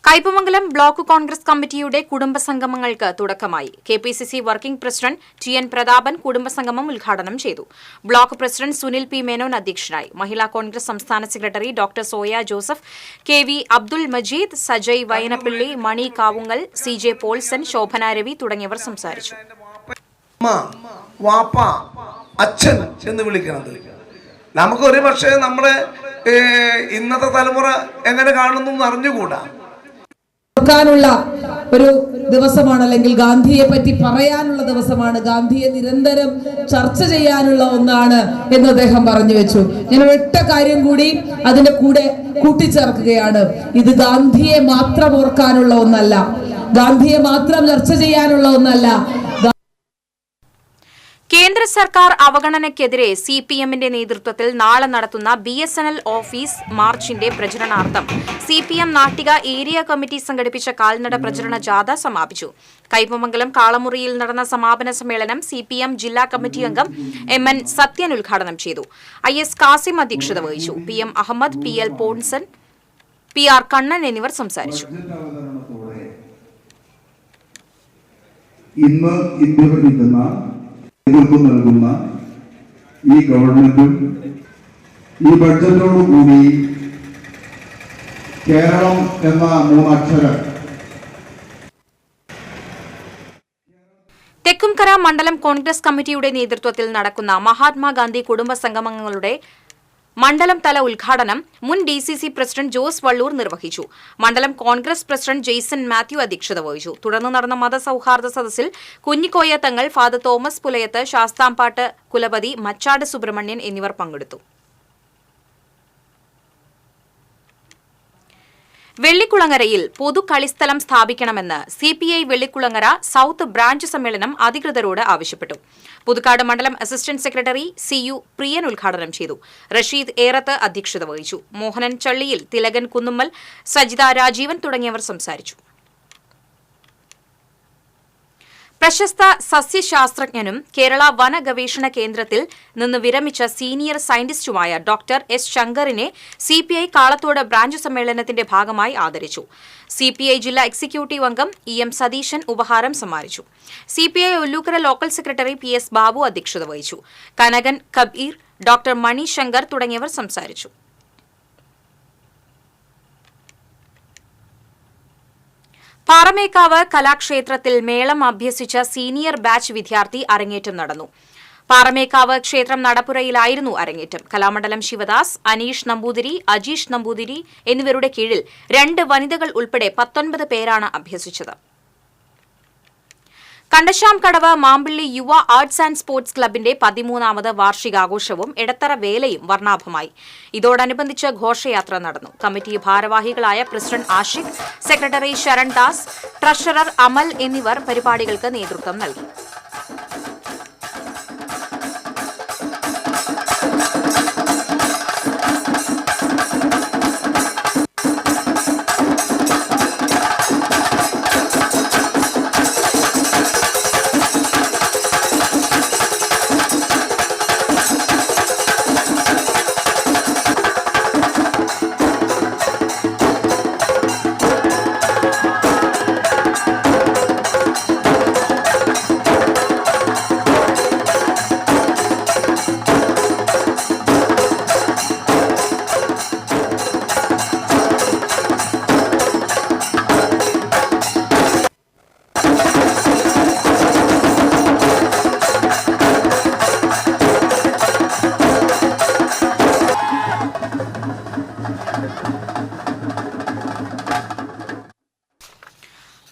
കയ്പമംഗലം ബ്ലോക്ക് കോൺഗ്രസ് കമ്മിറ്റിയുടെ കുടുംബസംഗമങ്ങൾക്ക് തുടക്കമായി. KPCC working president TN Prathapan കുടുംബസംഗമം ഉദ്ഘാടനം ചെയ്തു. Block president Sunil P. Menon അധ്യക്ഷനായി. മഹിളാ കോൺഗ്രസ് സംസ്ഥാന secretary doctor Soya Joseph, KV Abdul Majeed, Sajay Vayanappilly, Mani Kavungal, CJ Paulson, Shobhana Ravi തുടങ്ങിയവർ സംസാരിച്ചു. അച്ഛൻ എന്ന് വിളിക്കുന്നത് നമുക്ക് ഒരു പക്ഷേ നമ്മുടെ ഇന്നത്തെ തലമുറ എങ്ങനെ കാണുന്നു അറിഞ്ഞുകൂടാ. ാനുള്ള ഒരു ദിവസമാണ്, അല്ലെങ്കിൽ ഗാന്ധിയെ പറ്റി പറയാനുള്ള ദിവസമാണ്, ഗാന്ധിയെ നിരന്തരം ചർച്ച ചെയ്യാനുള്ള ഒന്നാണ് എന്ന് അദ്ദേഹം പറഞ്ഞു വെച്ചു. ഞാൻ ഒറ്റ കാര്യം കൂടി അതിന്റെ കൂടെ കൂട്ടിച്ചേർക്കുകയാണ്. ഇത് ഗാന്ധിയെ മാത്രം ഓർക്കാനുള്ള ഒന്നല്ല, ഗാന്ധിയെ മാത്രം ചർച്ച ചെയ്യാനുള്ള ഒന്നല്ല. കേന്ദ്ര സർക്കാർ അവഗണനയ്ക്കെതിരെ CPMന്റെ നേതൃത്വത്തിൽ നാളെ നടത്തുന്ന BSNL ഓഫീസ് മാർച്ചിന്റെ പ്രചരണാർത്ഥം CPM നാട്ടിക ഏരിയ കമ്മിറ്റി സംഘടിപ്പിച്ച കാൽനട പ്രചരണ ജാഥ സമാപിച്ചു. കയ്പമംഗലം കാളമുറിയിൽ നടന്ന സമാപന സമ്മേളനം CPM ജില്ലാ കമ്മിറ്റി അംഗം MN സത്യൻ ഉദ്ഘാടനം ചെയ്തു. IS കാസിം അധ്യക്ഷത വഹിച്ചു. PM Ahmed, PL Ponson, PR Kannan എന്നിവർ സംസാരിച്ചു. നൽകുന്ന ഈ ഗവൺമെന്റും ഈ ബഡ്ജറ്റോടുകൂടി കേരളം എന്ന 3 അക്ഷരം തെക്കുംകര മണ്ഡലം കോൺഗ്രസ് കമ്മിറ്റിയുടെ നേതൃത്വത്തിൽ നടക്കുന്ന മഹാത്മാഗാന്ധി കുടുംബ സംഗമങ്ങളുടെ മണ്ഡലം തല ഉദ്ഘാടനം മുൻ DCC പ്രസിഡന്റ് ജോസ് വള്ളൂർ നിർവഹിച്ചു. മണ്ഡലം കോൺഗ്രസ് പ്രസിഡന്റ് ജെയ്സൺ മാത്യു അധ്യക്ഷത വഹിച്ചു. തുടർന്ന് നടന്ന മതസൌഹാർദ്ദ സദസ്സിൽ കുഞ്ഞിക്കോയ തങ്ങൾ, ഫാദർ തോമസ് പുലയത്ത്, ശാസ്താംപാട്ട് കുലപതി മച്ചാട് സുബ്രഹ്മണ്യൻ എന്നിവർ പങ്കെടുത്തു. വെള്ളിക്കുളങ്ങരയിൽ പൊതു കളിസ്ഥലം സ്ഥാപിക്കണമെന്ന് CPI വെള്ളിക്കുളങ്ങര സൌത്ത് ബ്രാഞ്ച് സമ്മേളനം അധികൃതരോട് ആവശ്യപ്പെട്ടു. പുതുക്കാട് മണ്ഡലം അസിസ്റ്റന്റ് സെക്രട്ടറി CU പ്രിയൻ ഉദ്ഘാടനം ചെയ്തു. റഷീദ് ഏറത്ത് അധ്യക്ഷത വഹിച്ചു. മോഹനൻ ചള്ളിയിൽ, തിലകൻ കുന്നുമ്മൽ, സജിത രാജീവൻ തുടങ്ങിയവർ സംസാരിച്ചു. പ്രശസ്ത സസ്യശാസ്ത്രജ്ഞനും കേരള വന ഗവേഷണ കേന്ദ്രത്തിൽ നിന്ന് വിരമിച്ച സീനിയർ സയന്റിസ്റ്റുമായ ഡോക്ടർ S. ശങ്കറിനെ CPI കാളത്തോട് ബ്രാഞ്ച് സമ്മേളനത്തിന്റെ ഭാഗമായി ആദരിച്ചു. CPI ജില്ലാ എക്സിക്യൂട്ടീവ് അംഗം EM സതീശൻ ഉപഹാരം സമ്മാനിച്ചു. CPI Ollukkara local secretary PS Babu അധ്യക്ഷത വഹിച്ചു. കനകൻ കബീർ, ഡോക്ടർ മണി ശങ്കർ തുടങ്ങിയവർ സംസാരിച്ചു. പാറമേക്കാവ് കലാക്ഷേത്രത്തിൽ മേളം അഭ്യസിച്ച സീനിയർ ബാച്ച് വിദ്യാർത്ഥി അരങ്ങേറ്റം നടന്നു. പാറമേക്കാവ് ക്ഷേത്രം നടപ്പുരയിലായിരുന്നു അരങ്ങേറ്റം. കലാമണ്ഡലം ശിവദാസ്, അനീഷ് നമ്പൂതിരി, അജീഷ് നമ്പൂതിരി എന്നിവരുടെ കീഴിൽ 2 വനിതകൾ ഉൾപ്പെടെ 19 പേരാണ് അഭ്യസിച്ചത്. കണ്ടശാംകടവ് മാമ്പിള്ളി യുവ ആർട്സ് ആൻഡ് സ്പോർട്സ് ക്ലബിന്റെ 13ാമത് വാർഷികാഘോഷവും എടത്തറ വേലയും വർണ്ണാഭമായി. ഇതോടനുബന്ധിച്ച് ഘോഷയാത്ര നടന്നു. കമ്മിറ്റി ഭാരവാഹികളായ president Ashiq, secretary Sharan Das, treasurer Amal എന്നിവർ പരിപാടികൾക്ക് നേതൃത്വം നൽകി.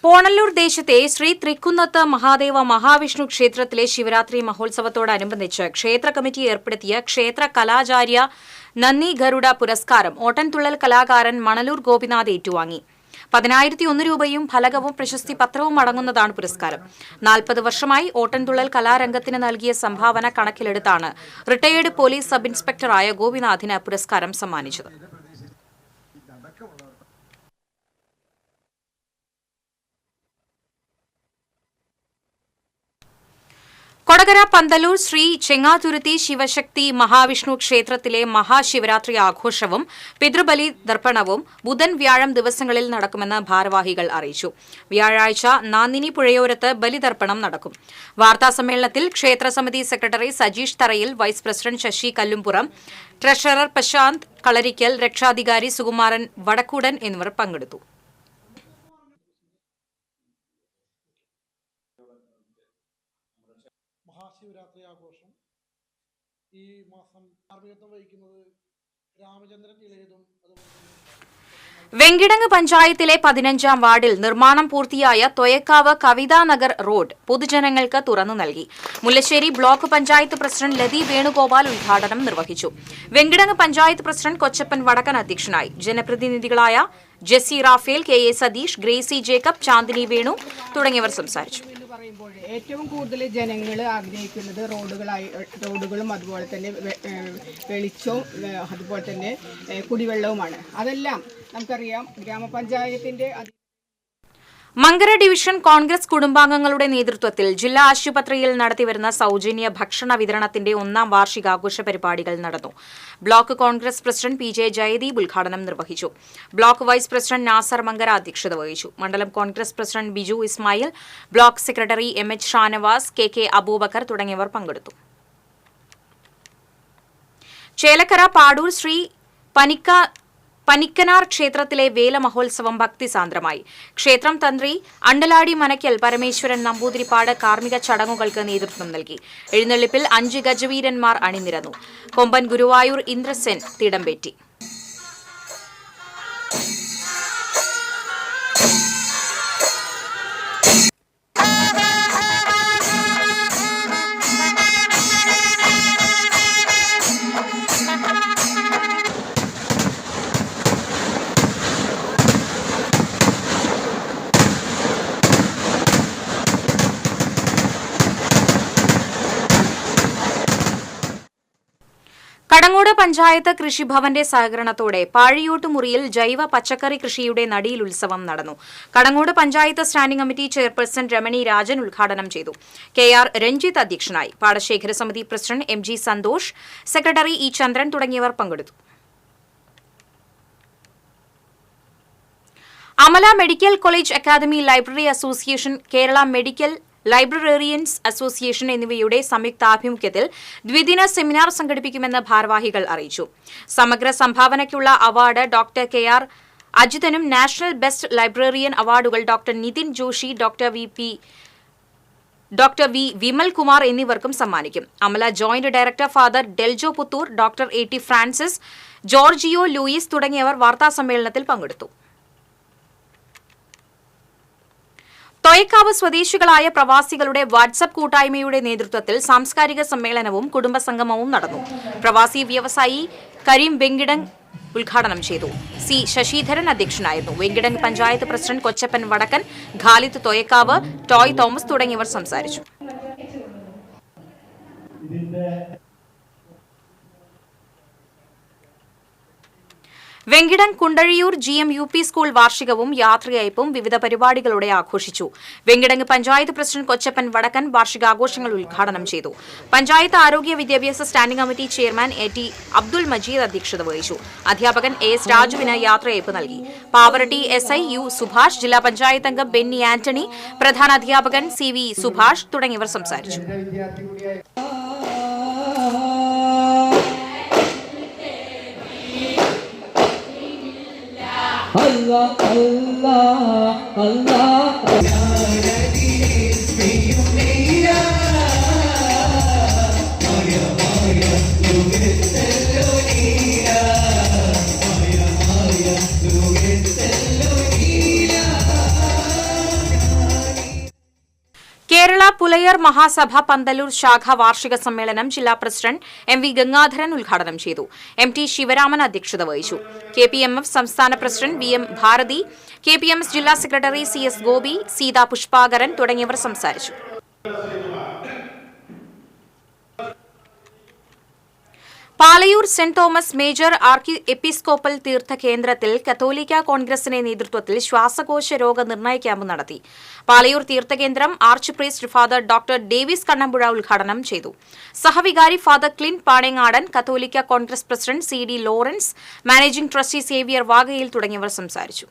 പോണല്ലൂർ ദേശത്തെ ശ്രീ തൃക്കുന്നത്ത് മഹാദേവ മഹാവിഷ്ണു ക്ഷേത്രത്തിലെ ശിവരാത്രി മഹോത്സവത്തോടനുബന്ധിച്ച് ക്ഷേത്ര കമ്മിറ്റി ഏർപ്പെടുത്തിയ ക്ഷേത്ര കലാചാര്യ നന്ദി ഗരുഡ പുരസ്കാരം ഓട്ടൻതുള്ളൽ കലാകാരൻ മണലൂർ ഗോപിനാഥ് ഏറ്റുവാങ്ങി. 10,001 രൂപയും ഫലകവും പ്രശസ്തി പത്രവും അടങ്ങുന്നതാണ് പുരസ്കാരം. 40 വർഷമായി ഓട്ടൻതുള്ളൽ കലാരംഗത്തിന് നൽകിയ സംഭാവന കണക്കിലെടുത്താണ് റിട്ടയേർഡ് പോലീസ് സബ് ഇൻസ്പെക്ടറായ ഗോപിനാഥിന് പുരസ്കാരം സമ്മാനിച്ചത്. കൊടകര പന്തലൂർ ശ്രീ ചെങ്ങാതുരുത്തി ശിവശക്തി മഹാവിഷ്ണു ക്ഷേത്രത്തിലെ മഹാശിവരാത്രി ആഘോഷവും പിതൃബലി ദർപ്പണവും ബുധൻ വ്യാഴം ദിവസങ്ങളിൽ നടക്കുമെന്ന് ഭാരവാഹികൾ അറിയിച്ചു. വ്യാഴാഴ്ച നാന്ദിനി പുഴയോരത്ത് ബലിതർപ്പണം നടക്കും. വാർത്താസമ്മേളനത്തിൽ ക്ഷേത്രസമിതി secretary Sajeesh Tharayil, vice president Sasi Kallumpuram, treasurer Prasanth Kalarikkal, രക്ഷാധികാരി സുകുമാരൻ വടക്കൂടൻ എന്നിവർ പങ്കെടുത്തു. മഹാശിവരാത്രി ആഘോഷം ഈ മാസം ആർമീയത്വം വഹിക്കുന്നത് രാമചന്ദ്രൻ ഇളയതും വെങ്കിടങ്ങ് പഞ്ചായത്തിലെ 15ാം വാർഡിൽ നിർമ്മാണം പൂർത്തിയായ തൊയക്കാവ് കവിതാനഗർ റോഡ് പൊതുജനങ്ങൾക്ക് തുറന്നു നൽകി. മുല്ലശ്ശേരി ബ്ലോക്ക് പഞ്ചായത്ത് പ്രസിഡന്റ് ലതി വേണുഗോപാൽ ഉദ്ഘാടനം നിർവഹിച്ചു. വെങ്കിടങ്ങ് പഞ്ചായത്ത് പ്രസിഡന്റ് കൊച്ചപ്പൻ വടക്കൻ അധ്യക്ഷനായി. ജനപ്രതിനിധികളായ ജെസ്സി റാഫേൽ, കെ എ സതീഷ്, ഗ്രേസി ജേക്കബ്, ചാന്ദിനി വേണു തുടങ്ങിയവർ സംസാരിച്ചു. ഏറ്റവും കൂടുതൽ ജനങ്ങൾ ആഗ്രഹിക്കുന്നത് റോഡുകളും അതുപോലെ തന്നെ വെളിച്ചവും അതുപോലെ തന്നെ കുടിവെള്ളവുമാണ്. അതെല്ലാം നമുക്കറിയാം. ഗ്രാമപഞ്ചായത്തിന്റെ മങ്കര ഡിവിഷൻ കോൺഗ്രസ് കുടുംബാംഗങ്ങളുടെ നേതൃത്വത്തിൽ ജില്ലാ ആശുപത്രിയിൽ നടത്തിവരുന്ന സൌജന്യ ഭക്ഷണ വിതരണത്തിന്റെ 1ാം വാർഷികാഘോഷ പരിപാടികൾ നടന്നു. Block Congress president P J Jayadeep ഉദ്ഘാടനം നിർവഹിച്ചു. Block vice president Nasar Mankara അധ്യക്ഷത വഹിച്ചു. മണ്ഡലം Congress president Biju Ismail, block secretary M H Shanavas, K K Aboobacker തുടങ്ങിയവർ പങ്കെടുത്തു. ചേലക്കര പാടൂർ ശ്രീ പനിക്കനാർ ക്ഷേത്രത്തിലെ വേല മഹോത്സവം ഭക്തിസാന്ദ്രമായി. ക്ഷേത്രം തന്ത്രി അണ്ടലാടി മനക്കൽ പരമേശ്വരൻ നമ്പൂതിരിപ്പാട് കാർമ്മിക ചടങ്ങുകൾക്ക് നേതൃത്വം നൽകി. എഴുന്നള്ളിപ്പിൽ 5 ഗജവീരന്മാർ അണിനിരന്നു. കൊമ്പൻ ഗുരുവായൂർ ഇന്ദ്രസെൻ തിടമ്പേറ്റി. കടങ്ങോട് പഞ്ചായത്ത് കൃഷിഭവന്റെ സഹകരണത്തോടെ പാഴിയോട്ടുമുറിയിൽ ജൈവ പച്ചക്കറി കൃഷിയുടെ നടീൽ ഉത്സവം നടന്നു. Kadangode panchayat standing committee chairperson Ramani Rajan ഉദ്ഘാടനം ചെയ്തു. കെ ആർ രഞ്ജിത്ത് അധ്യക്ഷനായി. പാടശേഖര സമിതി president M G Santhosh, secretary E Chandran തുടങ്ങിയവർ പങ്കെടുത്തു. Amala medical college academy library association, Kerala medical librarians association എന്നിവയുടെ സംയുക്താഭിമുഖ്യത്തിൽ ദ്വിദിന സെമിനാർ സംഘടിപ്പിക്കുമെന്ന് ഭാരവാഹികൾ അറിയിച്ചു. സമഗ്ര സംഭാവനയ്ക്കുള്ള അവാർഡ് ഡോക്ടർ കെ ആർ അജിതനും നാഷണൽ ബെസ്റ്റ് ലൈബ്രറിയൻ അവാർഡുകൾ doctor Nithin Joshi, doctor V Vimal Kumar എന്നിവർക്കും സമ്മാനിക്കും. Amala joint director father Deljo Puthur, doctor A T Francis, Giorgio Louis തുടങ്ങിയവർ വാർത്താസമ്മേളനത്തിൽ പങ്കെടുത്തു. തൊയക്കാവ് സ്വദേശികളായ പ്രവാസികളുടെ വാട്സ്ആപ്പ് കൂട്ടായ്മയുടെ നേതൃത്വത്തിൽ സാംസ്കാരിക സമ്മേളനവും കുടുംബസംഗമവും നടന്നു. പ്രവാസി വ്യവസായി കരീം വെങ്കിടങ് ഉദ്ഘാടനം ചെയ്തു. സി ശശിധരൻ അധ്യക്ഷനായിരുന്നു. വെങ്കിടങ് പഞ്ചായത്ത് പ്രസിഡന്റ് കൊച്ചപ്പൻ വടക്കൻ, ഖാലിദ് തൊയക്കാവ്, ടോയ് തോമസ് തുടങ്ങിയവർ സംസാരിച്ചു. വെങ്കിടം കുണ്ടഴിയൂർ GMUP സ്കൂൾ വാർഷികവും യാത്രയയപ്പും വിവിധ പരിപാടികളോടെ ആഘോഷിച്ചു. വെങ്കിടങ്ങ് പഞ്ചായത്ത് പ്രസിഡന്റ് കൊച്ചപ്പൻ വടക്കൻ വാർഷികാഘോഷങ്ങൾ ഉദ്ഘാടനം ചെയ്തു. പഞ്ചായത്ത് ആരോഗ്യ വിദ്യാഭ്യാസ standing committee chairman AT Abdul Majeed അധ്യക്ഷത വഹിച്ചു. അധ്യാപകൻ AS രാജുവിന് യാത്രയയപ്പ് നൽകി. പാവറട്ടി SI U സുഭാഷ്, ജില്ലാ പഞ്ചായത്ത് അംഗം ബെന്നി ആന്റണി, പ്രധാന അധ്യാപകൻ CV സുഭാഷ് തുടങ്ങിയവർ സംസാരിച്ചു. Allah Allah Allah കേരള പുലയർ മഹാസഭ പന്തലൂർ ശാഖ വാർഷിക സമ്മേളനം ജില്ലാ പ്രസിഡന്റ് MV ഗംഗാധരൻ ഉദ്ഘാടനം ചെയ്തു. MT ശിവരാമൻ അധ്യക്ഷത വഹിച്ചു. KPMF സംസ്ഥാന പ്രസിഡന്റ് VM ഭാരതി, KPMS ജില്ലാ സെക്രട്ടറി CS ഗോപി, സീതാ പുഷ്പാകരൻ തുടങ്ങിയവർ സംസാരിച്ചു. Palayur Saint Thomas major archiepiscopal തീർത്ഥ കേന്ദ്രത്തിൽ കത്തോലിക്ക കോൺഗ്രസിന്റെ നേതൃത്വത്തിൽ ശ്വാസകോശ രോഗ നിർണയ ക്യാമ്പ് നടത്തി. പാലയൂർ തീർത്ഥകേന്ദ്രം arch priest father doctor Davis Kannampuzha ഉദ്ഘാടനം ചെയ്തു. സഹവികാരി ഫാദർ ക്ലിൻ പാണേങ്ങാടൻ, കത്തോലിക്ക Congress president CD Lawrence, managing trustee Xavier Vagayil തുടങ്ങിയവർ സംസാരിച്ചു.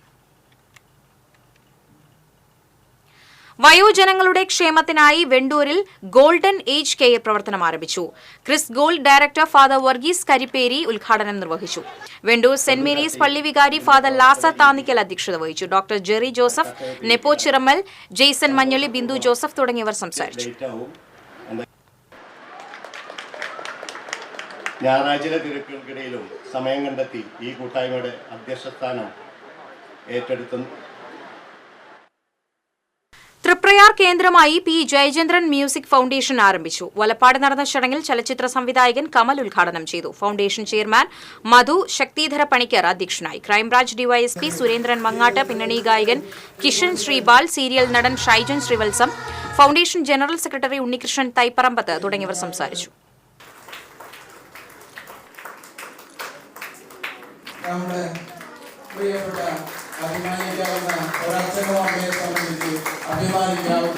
വയോജനങ്ങളുടെ ക്ഷേമത്തിനായി വെണ്ടൂരിൽ ഗോൾഡൻ ഏജ് കെയർ പ്രവർത്തനം ആരംഭിച്ചു. Chris gold director father Varghese Karipperi ഉദ്ഘാടനം നിർവഹിച്ചു. വെണ്ടൂർ സെന്റ് മേരീസ് പള്ളി വികാരി ഫാദർ ലാസ താന്നിക്കൽ അധ്യക്ഷത വഹിച്ചു. Doctor Jerry Joseph, Neppo Chirammal, Jaison Manjali, Bindu Joseph തുടങ്ങിയവർ സംസാരിച്ചു. ഞായറാഴ്ചയിലെ തിരക്കുകൾക്കിടയിലും സമയം കണ്ടെത്തി ഈ കൂട്ടായ്മയുടെ അധ്യക്ഷസ്ഥാനം ഏറ്റെടുത്തു. തൃപ്രയാർ കേന്ദ്രമായി P ജയചന്ദ്രൻ മ്യൂസിക് ഫൗണ്ടേഷൻ ആരംഭിച്ചു. വലപ്പാട് നടന്ന ചടങ്ങിൽ ചലച്ചിത്ര സംവിധായകൻ കമൽ ഉദ്ഘാടനം ചെയ്തു. ഫൗണ്ടേഷൻ ചെയർമാൻ മധു ശക്തിധര പണിക്കർ അധ്യക്ഷനായി. ക്രൈംബ്രാഞ്ച് DYSP സുരേന്ദ്രൻ മങ്ങാട്ട്, പിന്നണി ഗായകൻ കിഷൻ ശ്രീബാൽ, സീരിയൽ നടൻ Shaijan Sreevalsam, foundation general secretary Unnikrishnan Thaiparambath തുടങ്ങിയവർ സംസാരിച്ചു. അഭിമാനിക്കാവുന്ന ഒരച്ഛനും അമ്മയെ സംബന്ധിച്ച് അഭിമാനിക്കാവും.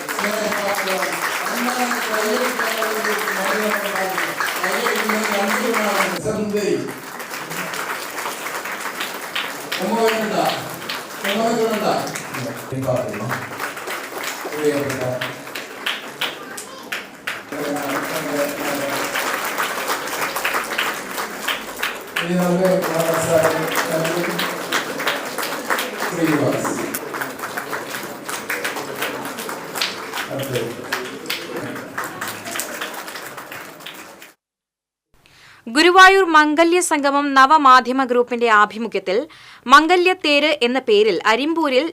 ഗുരുവായൂർ മംഗല്യ സംഗമം നവമാധ്യമ ഗ്രൂപ്പിന്റെ ആഭിമുഖ്യത്തിൽ മംഗല്യത്തേര് എന്ന പേരിൽ അരിമ്പൂരിൽ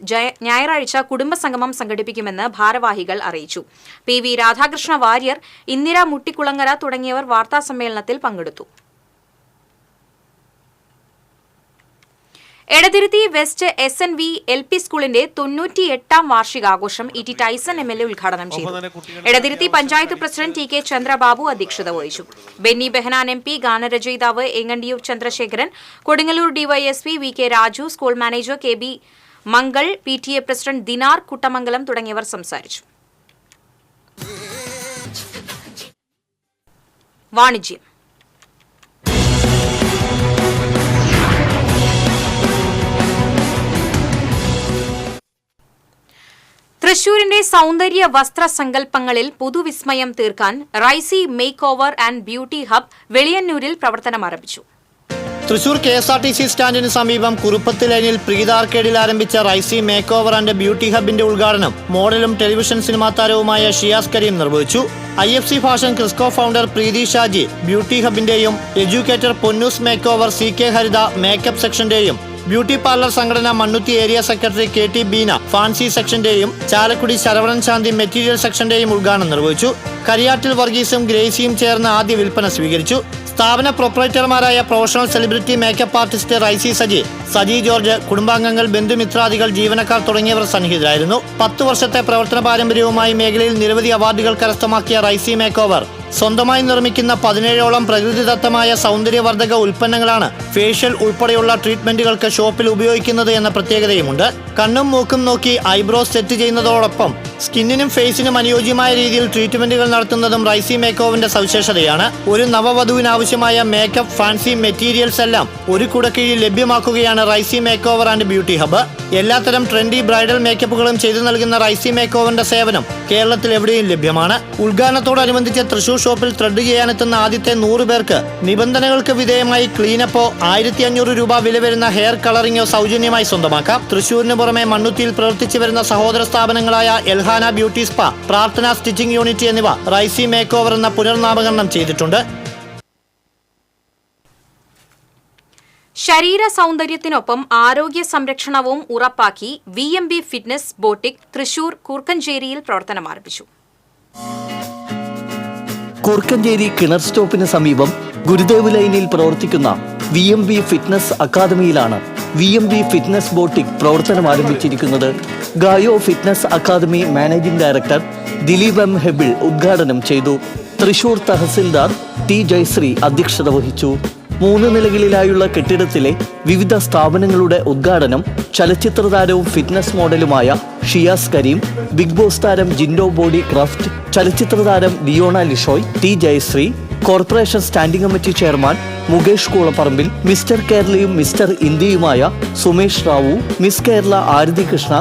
ഞായറാഴ്ച കുടുംബസംഗമം സംഘടിപ്പിക്കുമെന്ന് ഭാരവാഹികൾ അറിയിച്ചു. PV രാധാകൃഷ്ണ വാര്യർ, ഇന്ദിര മുട്ടിക്കുളങ്ങര തുടങ്ങിയവർ വാർത്താസമ്മേളനത്തിൽ പങ്കെടുത്തു. എടതിരുത്തി വെസ്റ്റ് SNV LP സ്കൂളിന്റെ 98ാം വാർഷികാഘോഷം ET ടൈസൺ MLA ഉദ്ഘാടനം ചെയ്തു. എടതിരുത്തി പഞ്ചായത്ത് പ്രസിഡന്റ് TK ചന്ദ്രബാബു അധ്യക്ഷത വഹിച്ചു. ബെന്നി ബെഹനാൻ MP, ഗാനരചയിതാവ് Engandiyoor Chandrasekharan, Kodungallur DYSP VK Raju, school manager KB Mangal, PTA president Dinar Kuttamangalam തുടങ്ങിയവർ സംസാരിച്ചു. വാണിജ്യം. തൃശൂരിന്റെ സൗന്ദര്യ വസ്ത്ര സങ്കല്പങ്ങളിൽ പുതുവിസ്മയം തീർക്കാൻ Raisy make over and beauty hub വെളിയന്നൂരിൽ പ്രവർത്തനം ആരംഭിച്ചു. തൃശൂർ KSRTC സ്റ്റാൻഡിന് സമീപം കുറുപ്പത്ത് ലൈനിൽ പ്രീത ആർക്കേഡിൽ ആരംഭിച്ച Raisy make over and beauty ഹബിന്റെ ഉദ്ഘാടനം മോഡലും ടെലിവിഷൻ സിനിമാ താരവുമായ ഷിയാസ് കരീം നിർവഹിച്ചു. IFC fashion Crisco founder Preethi Shaji beauty ഹബിന്റെയും educator Ponnoos make over CK Haritha makeup സെക്ഷന്റെയും ബ്യൂട്ടി പാർലർ സംഘടന Mannuthy area secretary KT Beena fancy സെക്ഷന്റെയും ചാലക്കുടി ശരവണൻ ശാന്തി മെറ്റീരിയൽ സെക്ഷന്റെയും ഉദ്ഘാടനം നിർവഹിച്ചു. കരിയാട്ടിൽ വർഗീസും ഗ്രേസിയും ചേർന്ന് ആദ്യ വിൽപ്പന സ്വീകരിച്ചു. സ്ഥാപന പ്രൊപ്പറേറ്റർമാരായ professional celebrity makeup artist Raisy Saji George, കുടുംബാംഗങ്ങൾ, ബന്ധുമിത്രാദികൾ, ജീവനക്കാർ തുടങ്ങിയവർ സന്നിഹിതരായിരുന്നു. 10 വർഷത്തെ പ്രവർത്തന പാരമ്പര്യവുമായി മേഖലയിൽ നിരവധി അവാർഡുകൾ കരസ്ഥമാക്കിയ റൈസി മേക്ക് ഓവർ സ്വന്തമായി നിർമ്മിക്കുന്ന 17ഓളം പ്രകൃതിദത്തമായ സൗന്ദര്യവർദ്ധക ഉൽപ്പന്നങ്ങളാണ് ഫേഷ്യൽ ഉൾപ്പെടെയുള്ള ട്രീറ്റ്മെന്റുകൾക്ക് ഷോപ്പിൽ ഉപയോഗിക്കുന്നത് എന്ന പ്രത്യേകതയുമുണ്ട്. കണ്ണും മൂക്കും നോക്കി ഐബ്രോസ് സെറ്റ് ചെയ്യുന്നതോടൊപ്പം സ്കിന്നിനും ഫേസിനും അനുയോജ്യമായ രീതിയിൽ ട്രീറ്റ്മെന്റുകൾ നടത്തുന്നതും റൈസി മേക്ക് ഓവറിന്റെ സവിശേഷതയാണ്. ഒരു നവവധുവിനാവശ്യമായ മേക്കപ്പ്, ഫാൻസി മെറ്റീരിയൽസ് എല്ലാം ഒരു കുടക്കീഴിൽ ലഭ്യമാക്കുകയാണ് Raisi make over and beauty hub. എല്ലാത്തരം ട്രെൻഡി ബ്രൈഡൽ മേക്കപ്പുകളും ചെയ്തു നൽകുന്ന റൈസി മേക്ക് ഓവറിന്റെ സേവനം കേരളത്തിൽ എവിടെയും ലഭ്യമാണ്. ഉദ്ഘാടനത്തോടനുബന്ധിച്ച് തൃശൂർ ഷോപ്പിൽ ത്രെഡ് ചെയ്യാനെത്തുന്ന ആദ്യത്തെ 100 പേർക്ക് നിബന്ധനകൾക്ക് വിധേയമായി ക്ലീനപ്പോ 1500 രൂപ വില വരുന്ന ഹെയർ കളറിങ്ങോ സൗജന്യമായി സ്വന്തമാക്കാം. തൃശൂരിന് പുറമെ മണ്ണുത്തിയിൽ പ്രവർത്തിച്ചു വരുന്ന സഹോദര സ്ഥാപനങ്ങളായ എൽഹാന ബ്യൂട്ടി സ്പാ, പ്രാർത്ഥന സ്റ്റിച്ചിങ് യൂണിറ്റ് എന്നിവ റൈസി മേക്ക് ഓവർ എന്ന പുനർനാമകരണം ചെയ്തിട്ടുണ്ട്. ശരീര സൗന്ദര്യത്തിനൊപ്പം ആരോഗ്യ സംരക്ഷണവും ഉറപ്പാക്കി VMB ഫിറ്റ്നസ് ബോട്ടിക് തൃശൂർ കൂർക്കഞ്ചേരിയിൽ പ്രവർത്തനം ആരംഭിച്ചു. കൂർക്കഞ്ചേരി കിണർ സ്റ്റോപ്പിന് സമീപം ഗുരുദേവ് ലൈനിൽ പ്രവർത്തിക്കുന്ന VMB ഫിറ്റ്നസ് അക്കാദമിയിലാണ് VMB ഫിറ്റ്നസ് ബോട്ടിക് പ്രവർത്തനം ആരംഭിച്ചിരിക്കുന്നത്. ഗായോ fitness academy managing director Dileep M. ഹെബിൾ ഉദ്ഘാടനം ചെയ്തു. തൃശൂർ തഹസിൽദാർ T. ജയശ്രീ അധ്യക്ഷത വഹിച്ചു. 3 നിലകളിലായുള്ള കെട്ടിടത്തിലെ വിവിധ സ്ഥാപനങ്ങളുടെ ഉദ്ഘാടനം ചലച്ചിത്ര താരവും ഫിറ്റ്നസ് മോഡലുമായ ഷിയാസ് കരീം, ബിഗ് ബോസ് താരം ജിൻഡോ ബോഡി ക്രാഫ്റ്റ്, ചലച്ചിത്ര താരം Leona Lishoy, T. Jayasree, corporation standing committee chairman Mukesh Koolaparambil, mister കേരളയും മിസ്റ്റർ ഇന്ത്യയുമായ Sumesh Rao, miss Kerala Arathi Krishna,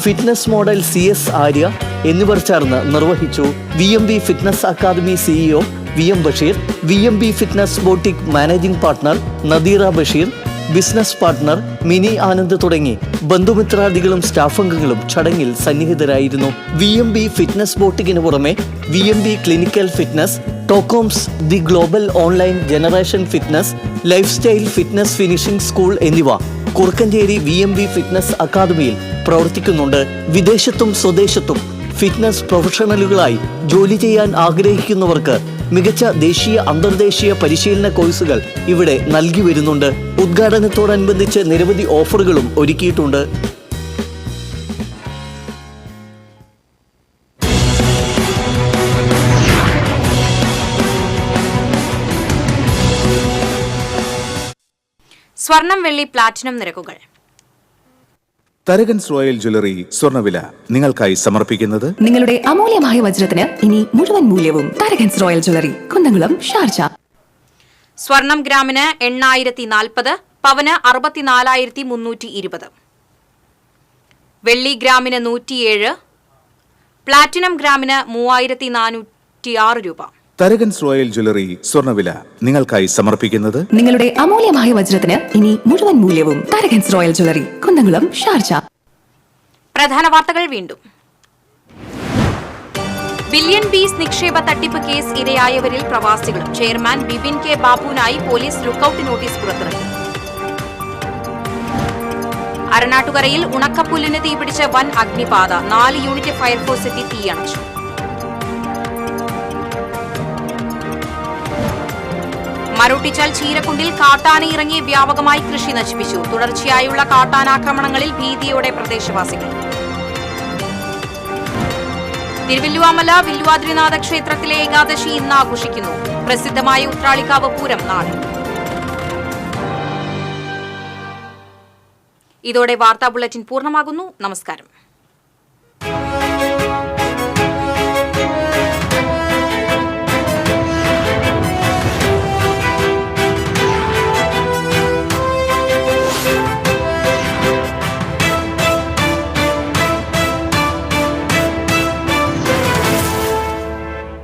fitness model CS Arya എന്നിവർ ചേർന്ന് നിർവഹിച്ചു. VMB fitness academy CEO VM Basheer, VMB fitness boutique managing partner Nadeera Basheer, business partner Mini Anand തുടങ്ങി ബന്ധുമിത്രാദികളും സ്റ്റാഫ് അംഗങ്ങളും ചടങ്ങിൽ സന്നിഹിതരായിരുന്നു. VMB ഫിറ്റ്നസ് ബോട്ടിക്കിന് പുറമെ VMB ക്ലിനിക്കൽ ഫിറ്റ്നസ്, ടോക്കോംസ് the global online generation fitness, life style fitness finishing school എന്നിവ കുറുക്കഞ്ചേരി VMB ഫിറ്റ്നസ് അക്കാദമിയിൽ പ്രവർത്തിക്കുന്നുണ്ട്. വിദേശത്തും സ്വദേശത്തും ഫിറ്റ്നസ് പ്രൊഫഷണലുകളായി ജോലി ചെയ്യാൻ ആഗ്രഹിക്കുന്നവർക്ക് മികച്ച ദേശീയ അന്തർദേശീയ പരിശീലന കോഴ്സുകൾ ഇവിടെ നൽകി വരുന്നുണ്ട്. ഉദ്ഘാടനത്തോടനുബന്ധിച്ച് നിരവധി ഓഫറുകളും ഒരുക്കിയിട്ടുണ്ട്. സ്വർണം, വെള്ളി, പ്ലാറ്റിനം നിരക്കുകൾ. തരകൻസ് റോയൽ ജ്വല്ലറി സ്വർണ്ണവില നിങ്ങൾക്കായി സമർപ്പിക്കുന്നത് നിങ്ങളുടെ അമൂല്യമായ വജ്രത്തിന് ഇനി മുഴുവൻ മൂല്യവും Tharakans royal jewellery, Kunnamkulam, Sharjah. സ്വർണം ഗ്രാമിന് 8040, പവന് 64320. വെള്ളി ഗ്രാമിന് 107, പ്ലാറ്റിനം ഗ്രാമിന് 3406 രൂപ. തരകൻസ് റോയൽ ജ്വല്ലറി സ്വർണ്ണവില നിങ്ങൾക്കായി സമർപ്പിക്കുന്നത് നിങ്ങളുടെ അമൂല്യമായ വജ്രത്തിന് ഇനി മുഴുവൻ മൂല്യവും Tharakans royal jewellery, Kunnamkulam, Sharjah. പ്രധാന വാർത്തകൾ വീണ്ടും. ബില്യൺ ബീസ് നിക്ഷേപ തട്ടിപ്പ് കേസ് ഇരയായവരിൽ പ്രവാസികളും. Chairman Bipin K. ബാബുവിനായി പോലീസ് ലുക്കൌട്ട് നോട്ടീസ് പുറത്തിറക്കി. അരണാട്ടുകരയിൽ ഉണക്കപ്പുല്ലിന് തീപിടിച്ച വൻ അഗ്നിപാത. 4 യൂണിറ്റ് ഫയർഫോഴ്സ് എത്തി തീയണച്ചു. മരോട്ടിച്ചാൽ ചീരക്കുണ്ടിൽ കാട്ടാന ഇറങ്ങി വ്യാപകമായി കൃഷി നശിപ്പിച്ചു. തുടർച്ചയായുള്ള കാട്ടാനാക്രമണങ്ങളിൽ ഭീതിയോടെ പ്രദേശവാസികൾ. തിരുവല്ലുവാമല വില്വാദ്രിനാഥ ക്ഷേത്രത്തിലെ ഏകാദശി ഇന്ന് ആഘോഷിക്കുന്നു. പ്രസിദ്ധമായ ഉത്രാളിക്കാവ് പൂരം നാളെ. ഇതോടെ വാർത്താ ബുള്ളറ്റിൻ പൂർണ്ണമാകുന്നു. നമസ്കാരം.